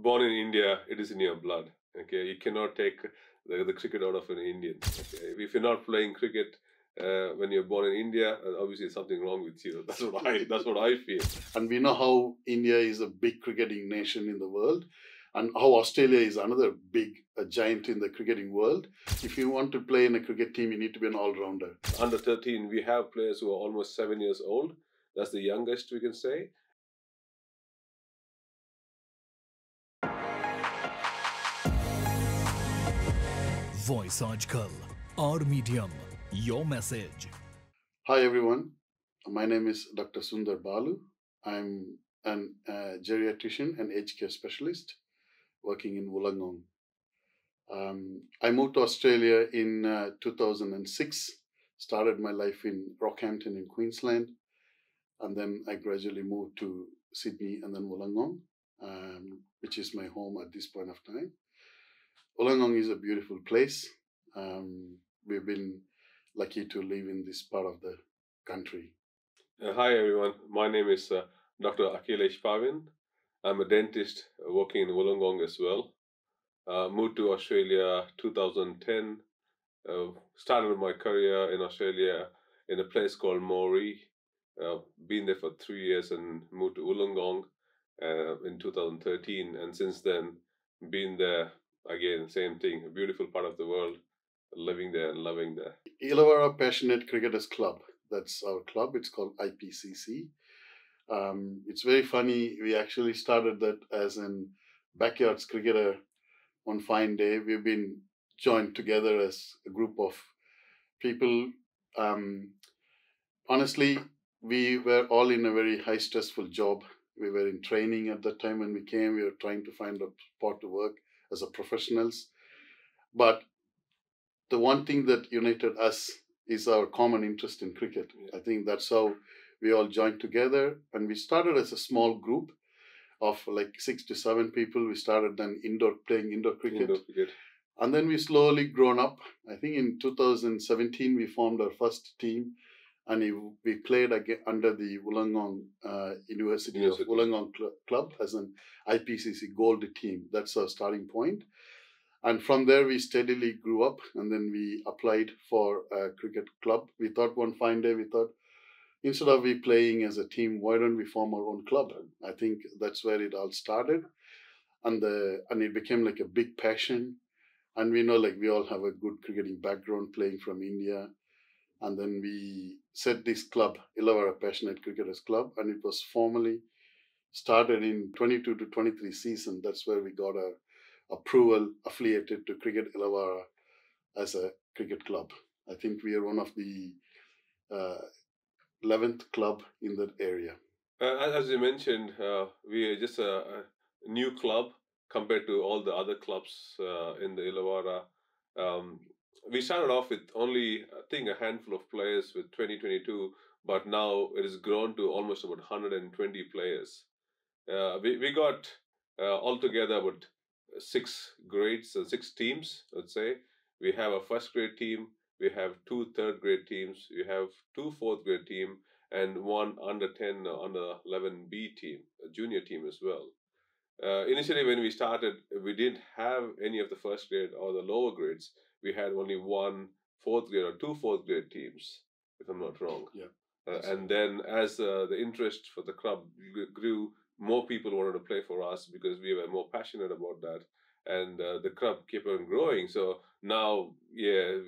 born in India, it is in your blood. Okay, you cannot take the cricket out of an Indian. Okay, if you're not playing cricket when you're born in India, obviously something wrong with you. That's what I feel. And we know how India is a big cricketing nation in the world, and how Australia is another big giant in the cricketing world. If you want to play in a cricket team, you need to be an all-rounder. Under 13, we have players who are almost 7 years old. That's the youngest we can say. Voice aajKal, our medium, your message. Hi everyone, my name is Dr. Sundar Balu. I'm an geriatrician and aged care specialist working in Wollongong. I moved to Australia in 2006, started my life in Rockhampton in Queensland, and then I gradually moved to Sydney and then Wollongong, which is my home at this point of time. Wollongong is a beautiful place. We've been lucky to live in this part of the country. Hi everyone, my name is Dr. Akhilesh Pavin. I'm a dentist working in Wollongong as well. Moved to Australia 2010. Started my career in Australia in a place called Moree. Been there for 3 years and moved to Wollongong in 2013. And since then, been there again, same thing, a beautiful part of the world, living there and loving there. Illawarra Passionate Cricketers Club, that's our club. It's called IPCC. It's very funny, we actually started that as an backyards cricketer. One fine day, we've been joined together as a group of people. Honestly, we were all in a very high stressful job. We were in training at that time when we came. We were trying to find a spot to work as a professionals. But the one thing that united us is our common interest in cricket. I think that's how we all joined together. And we started as a small group of like 6 to 7 people. We started then playing indoor cricket. And then we slowly grown up. I think in 2017, we formed our first team. And we played again under the Wollongong University of Wollongong Club as an IPCC Gold team. That's our starting point. And from there, we steadily grew up. And then we applied for a cricket club. We thought one fine day, instead of we playing as a team, why don't we form our own club? I think that's where it all started. And it became like a big passion. And we know like we all have a good cricketing background playing from India. And then we set this club, Illawarra Passionate Cricketers Club, and it was formally started in 22 to 23 season. That's where we got our approval affiliated to Cricket Illawarra as a cricket club. I think we are one of the 11th club in that area. As you mentioned, we are just a new club compared to all the other clubs in the Illawarra. We started off with only, I think, a handful of players with 2022, but now it has grown to almost about 120 players. We got altogether about 6 grades and 6 teams, let's say. We have a first grade team, we have 2 third grade teams, we have 2 fourth grade team, and 1 under 10 or under 11B team, a junior team as well. Initially, when we started, we didn't have any of the first grade or the lower grades. We had only 1 fourth grade or 2 fourth grade teams, if I'm not wrong. Yeah. And then as the interest for the club grew, more people wanted to play for us because we were more passionate about that. And the club kept on growing. So now, yeah,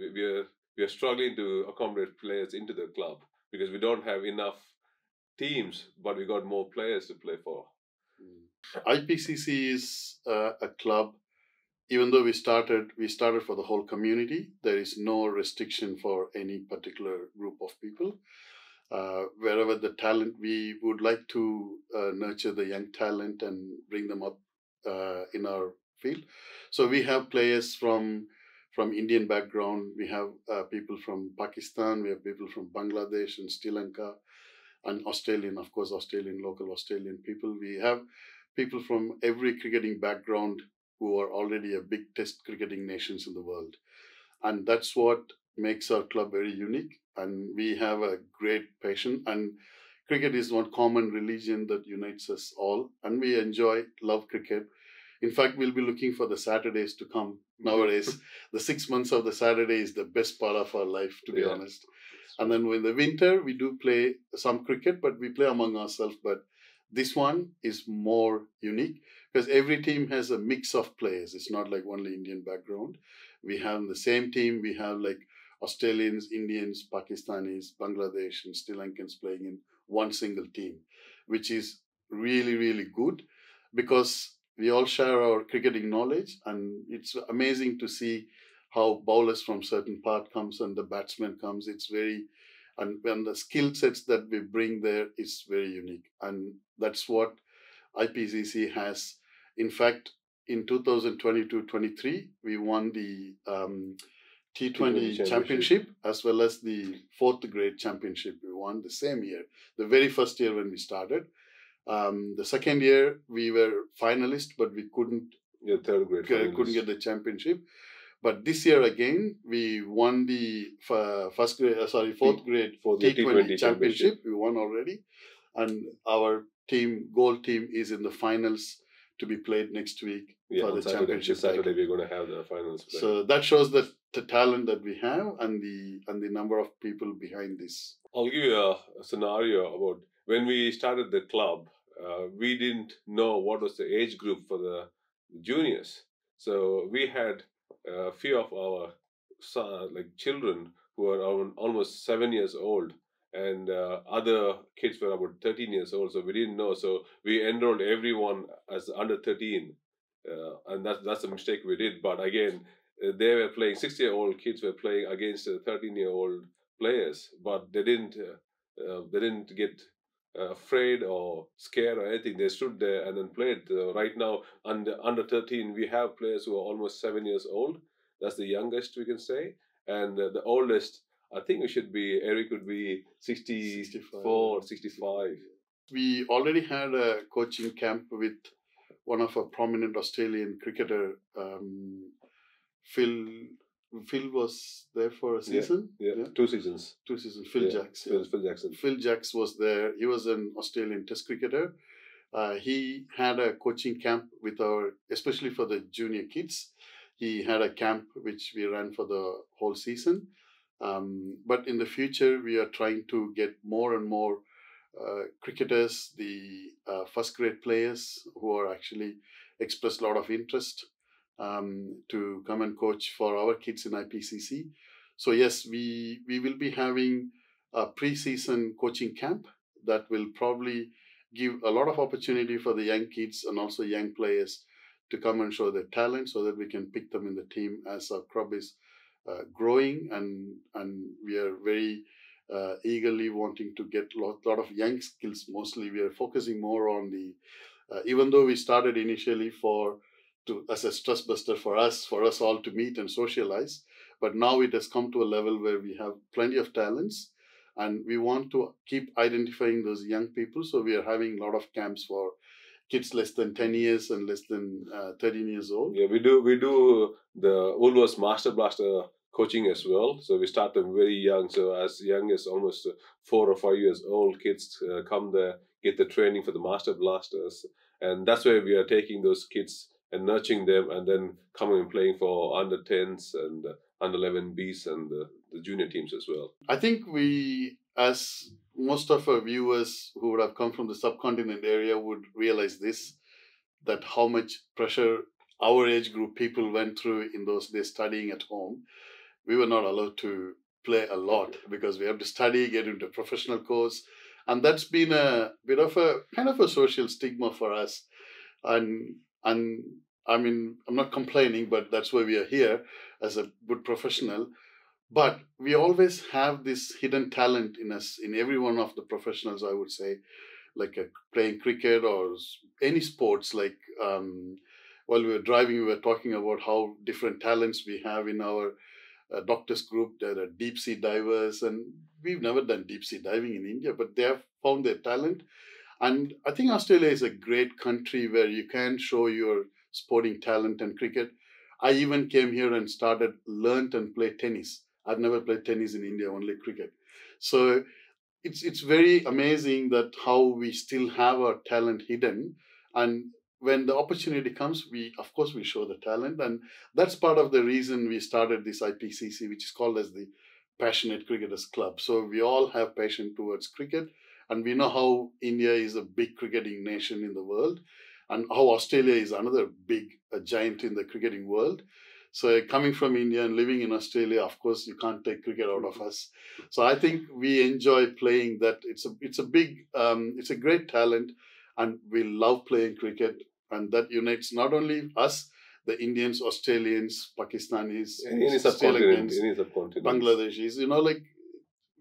we are struggling to accommodate players into the club because we don't have enough teams, but we got more players to play for. IPCC is a club. Even though we started for the whole community. There is no restriction for any particular group of people. Wherever the talent, we would like to nurture the young talent and bring them up in our field. So we have players from Indian background. We have people from Pakistan. We have people from Bangladesh and Sri Lanka, and Australian, of course, local Australian people. We have people from every cricketing background who are already a big test cricketing nations in the world. And that's what makes our club very unique. And we have a great passion. And cricket is one common religion that unites us all. And we love cricket. In fact, we'll be looking for the Saturdays to come nowadays. The 6 months of the Saturday is the best part of our life, to be honest. And then in the winter, we do play some cricket, but we play among ourselves. But this one is more unique because every team has a mix of players. It's not like only Indian background. We have the same team. We have like Australians, Indians, Pakistanis, Bangladesh, and Sri Lankans playing in one single team, which is really, really good because we all share our cricketing knowledge, and it's amazing to see how bowlers from certain part comes and the batsman comes. It's very, and when the skill sets that we bring there is very unique, and that's what IPCC has. In fact, in 2022-23, we won the T20 championship as well as the 4th grade championship. We won the same year, the very first year when we started. The second year we were finalists, but we couldn't. Yeah, 3rd grade. Couldn't get the championship. But this year again, we won the 4th grade T20 championship. We won already, and our goal team is in the finals to be played next week for the championship. Saturday we're going to have the finals play. So that shows the talent that we have and the number of people behind this. I'll give you a scenario about when we started the club. We didn't know what was the age group for the juniors. So we had a few of our children who were almost 7 years old, and other kids were about 13 years old. So we didn't know. So we enrolled everyone as under 13, and that's a mistake we did. But again, they were playing 6-year-old kids were playing against 13-year-old players, but they didn't get afraid or scared or anything. They stood there and then played. Right now, under 13, we have players who are almost 7 years old. That's the youngest we can say. And the oldest, I think Eric would be 64 or 65. We already had a coaching camp with one of our prominent Australian cricketer, Phil. Phil was there for a season. Yeah. 2 seasons. Phil Jacks. Phil Jackson. Phil Jacks was there. He was an Australian Test cricketer. He had a coaching camp with especially for the junior kids. He had a camp which we ran for the whole season. But in the future, we are trying to get more and more cricketers, the 1st grade players who are actually expressed a lot of interest to come and coach for our kids in IPCC. So yes, we will be having a pre-season coaching camp that will probably give a lot of opportunity for the young kids and also young players to come and show their talent so that we can pick them in the team as our club is growing, and we are very eagerly wanting to get a lot of young skills. Mostly we are focusing more on the, even though we started initially as a stress buster for us all to meet and socialize, but now it has come to a level where we have plenty of talents and we want to keep identifying those young people. So we are having a lot of camps for kids less than 10 years and less than 13 years old. Yeah, we do the Woolworths Master Blaster coaching as well. So we start them very young. So as young as almost 4 or 5 years old, kids come there, get the training for the Master Blasters. And that's where we are taking those kids and nurturing them and then coming and playing for under 10s and under 11Bs and the junior teams as well. I think we, as most of our viewers who would have come from the subcontinent area would realize this, that how much pressure our age group people went through in those days studying at home. We were not allowed to play a lot because we have to study, get into a professional course. And that's been a bit of a kind of a social stigma for us. And I mean, I'm not complaining, but that's why we are here as a good professional. But we always have this hidden talent in us, in every one of the professionals, I would say, like playing cricket or any sports. Like while we were driving, we were talking about how different talents we have in our doctors group. There are deep sea divers, and we've never done deep sea diving in India, but they have found their talent. And I think Australia is a great country where you can show your sporting talent and cricket. I even came here and learned and played tennis. I've never played tennis in India, only cricket. So it's very amazing that how we still have our talent hidden. And when the opportunity comes, of course we show the talent, and that's part of the reason we started this IPCC, which is called as the Passionate Cricketers Club. So we all have passion towards cricket, and we know how India is a big cricketing nation in the world, and how Australia is another big giant in the cricketing world. So coming from India and living in Australia, of course, you can't take cricket out of us. So I think we enjoy playing that. It's a great talent, and we love playing cricket, and that unites not only us, the Indians, Australians, Pakistanis, Any Sri subcontinent, Lankans, any subcontinent. Bangladeshis. Like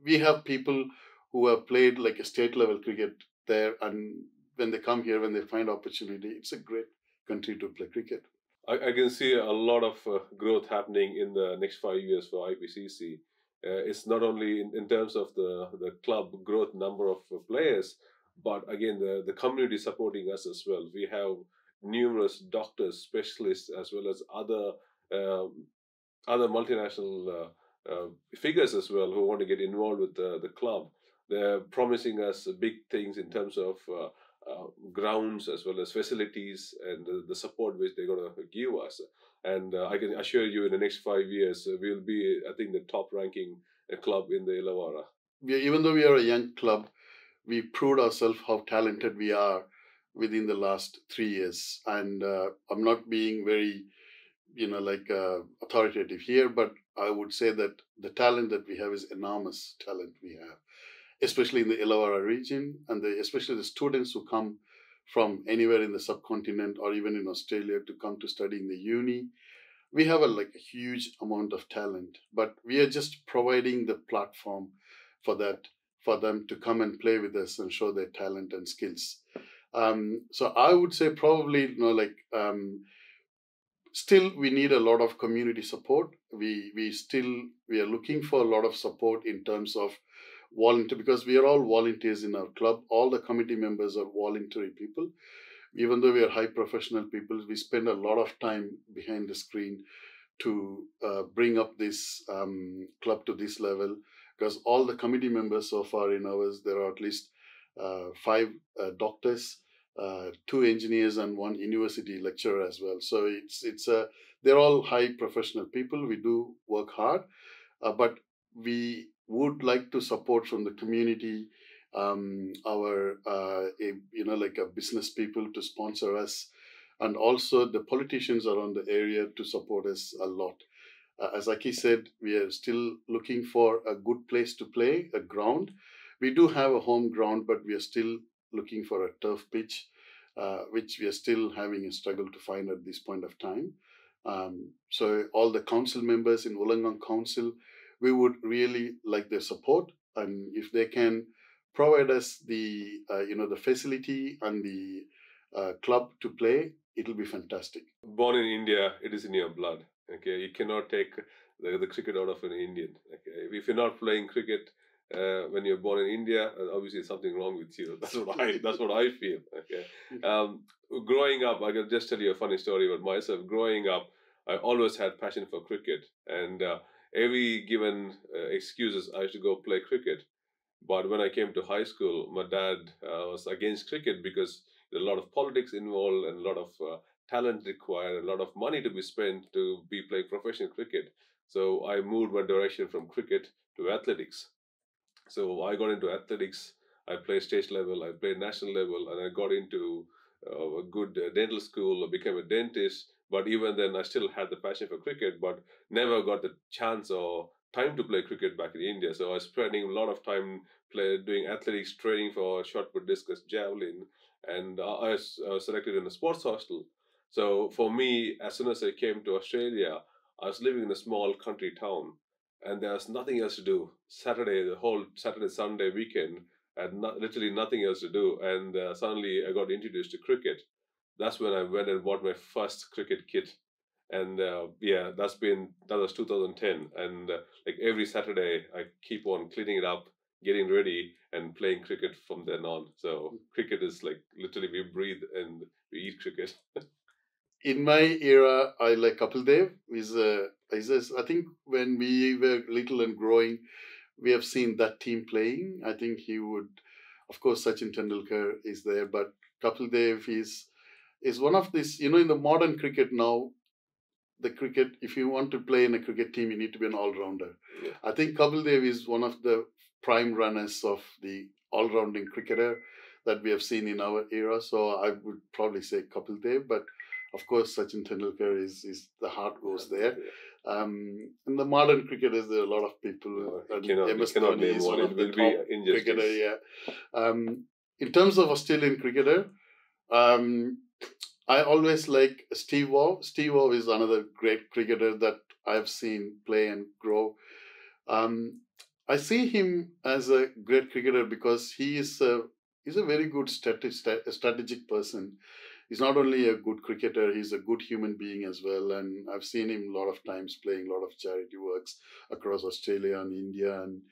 we have people who have played like a state level cricket there, and when they come here, when they find opportunity, it's a great country to play cricket. I can see a lot of growth happening in the next 5 years for IPCC. It's not only in terms of the club growth number of players, but again, the community supporting us as well. We have numerous doctors, specialists, as well as uh, other multinational figures as well who want to get involved with the club. They're promising us big things in terms of grounds as well as facilities and the support which they're going to give us. And I can assure you, in the next 5 years, we'll be, I think, the top ranking club in the Illawarra. Even though we are a young club, we proved ourselves how talented we are within the last 3 years. And I'm not being very, authoritative here, but I would say that the talent that we have is enormous talent we have, especially in the Illawarra region, and especially the students who come from anywhere in the subcontinent or even in Australia to come to study in the uni. We have a huge amount of talent, but we are just providing the platform for them to come and play with us and show their talent and skills. So I would say probably, still we need a lot of community support. We are looking for a lot of support in terms of volunteer, because we are all volunteers in our club. All the committee members are voluntary people. Even though we are high professional people, we spend a lot of time behind the screen to bring up this club to this level, because all the committee members so far in ours, there are at least 5 doctors, 2 engineers, and 1 university lecturer as well. So they're all high professional people. We do work hard, but we would like to support from the community, our business people to sponsor us, and also the politicians around the area to support us a lot. As Aki said, we are still looking for a good place to play, a ground. We do have a home ground, but we are still looking for a turf pitch, which we are still having a struggle to find at this point of time. So all the council members in Wollongong Council, we would really like their support, and if they can provide us the facility and the club to play, it'll be fantastic. Born in India, it is in your blood. Okay, you cannot take the cricket out of an Indian. Okay, if you're not playing cricket when you're born in India, obviously something wrong with you. That's what I feel. Okay, growing up, I can just tell you a funny story about myself. Growing up, I always had passion for cricket, and every given excuses, I used to go play cricket. But when I came to high school, my dad was against cricket because there's a lot of politics involved and a lot of talent required, a lot of money to be spent to be playing professional cricket. So I moved my direction from cricket to athletics. So I got into athletics. I played state level, I played national level, and I got into a good dental school. I became a dentist. But even then, I still had the passion for cricket, but never got the chance or time to play cricket back in India. So I was spending a lot of time doing athletics training for shot put, discus, javelin, and I was selected in a sports hostel. So for me, as soon as I came to Australia, I was living in a small country town, and there was nothing else to do. The whole Saturday, Sunday weekend, and literally nothing else to do. And suddenly I got introduced to cricket. That's when I went and bought my first cricket kit. And that was 2010. And like every Saturday, I keep on cleaning it up, getting ready, and playing cricket from then on. So cricket is like literally we breathe and we eat cricket. In my era, I like Kapil Dev. I think when we were little and growing, we have seen that team playing. I think he would, of course, Sachin Tendulkar is there, but Kapil Dev is is one of these, in the modern cricket now, the cricket, if you want to play in a cricket team, you need to be an all-rounder. Yeah. I think Kapil Dev is one of the prime runners of the all-rounding cricketer that we have seen in our era. So I would probably say Kapil Dev, but of course Sachin Tendulkar is the heart goes there. In the modern cricketers, there are a lot of people. You cannot name one. It will be injustice. Cricketer, yeah. In terms of Australian cricketer, I always like Steve Waugh. Steve Waugh is another great cricketer that I've seen play and grow. I see him as a great cricketer because he's a very good strategic person. He's not only a good cricketer, he's a good human being as well. And I've seen him a lot of times playing a lot of charity works across Australia and India, and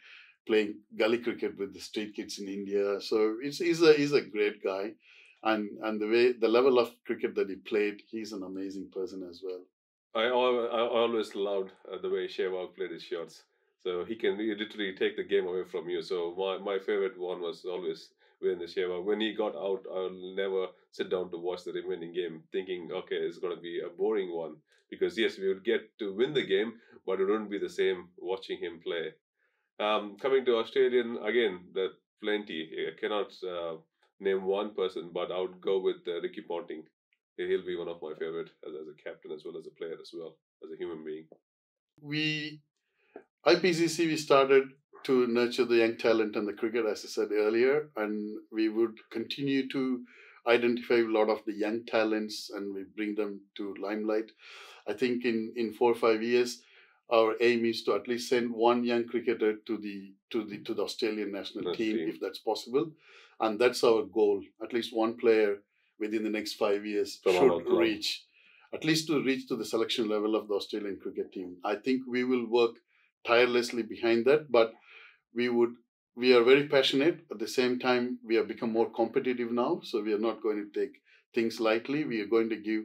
playing gully cricket with the street kids in India. So he's a great guy. And the level of cricket that he played, he's an amazing person as well. I always loved the way Sehwag played his shots. So he can literally take the game away from you. So my favorite one was always when the Sehwag. When he got out, I'll never sit down to watch the remaining game thinking, okay, it's going to be a boring one. Because yes, we would get to win the game, but it wouldn't be the same watching him play. Coming to Australian, again, there are plenty. I cannot name one person, but I would go with Ricky Ponting. He'll be one of my favorite as a captain as well as a player as well, as a human being. IPCC, we started to nurture the young talent and the cricket, as I said earlier, and we would continue to identify a lot of the young talents and we bring them to limelight. I think in 4 or 5 years, our aim is to at least send one young cricketer to the Australian national team, if that's possible, and that's our goal. At least one player within the next 5 years should reach to the selection level of the Australian cricket team. I think we will work tirelessly behind that, but we are very passionate. At the same time, we have become more competitive now, so we are not going to take things lightly. We are going to give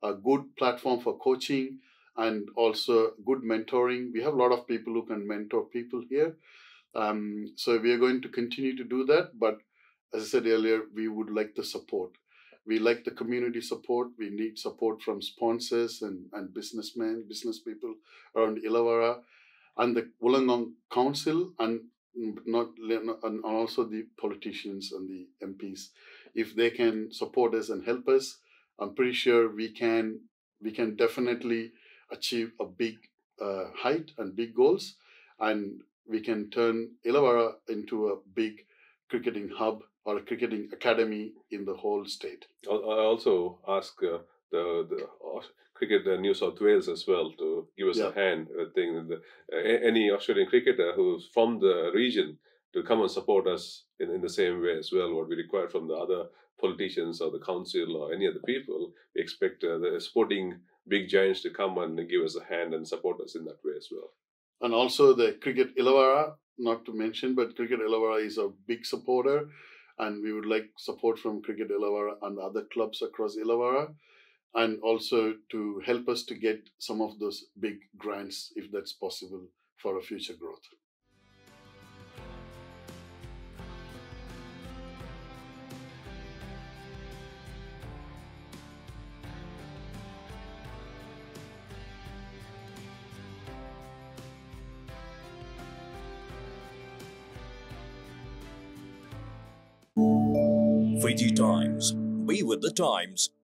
a good platform for coaching and also good mentoring. We have a lot of people who can mentor people here. So we are going to continue to do that. But as I said earlier, we would like the support. We like the community support. We need support from sponsors and business people around Illawarra and the Wollongong Council, and also the politicians and the MPs. If they can support us and help us, I'm pretty sure we can definitely achieve a big height and big goals, and we can turn Illawarra into a big cricketing hub or a cricketing academy in the whole state. I also ask the Cricket New South Wales as well to give us a hand. I think any Australian cricketer who's from the region to come and support us in the same way as well. What we require from the other politicians or the council or any other people, we expect the sporting big giants to come and give us a hand and support us in that way as well. And also the Cricket Illawarra, not to mention, but Cricket Illawarra is a big supporter, and we would like support from Cricket Illawarra and other clubs across Illawarra, and also to help us to get some of those big grants, if that's possible, for our future growth. VG Times. Be with the times.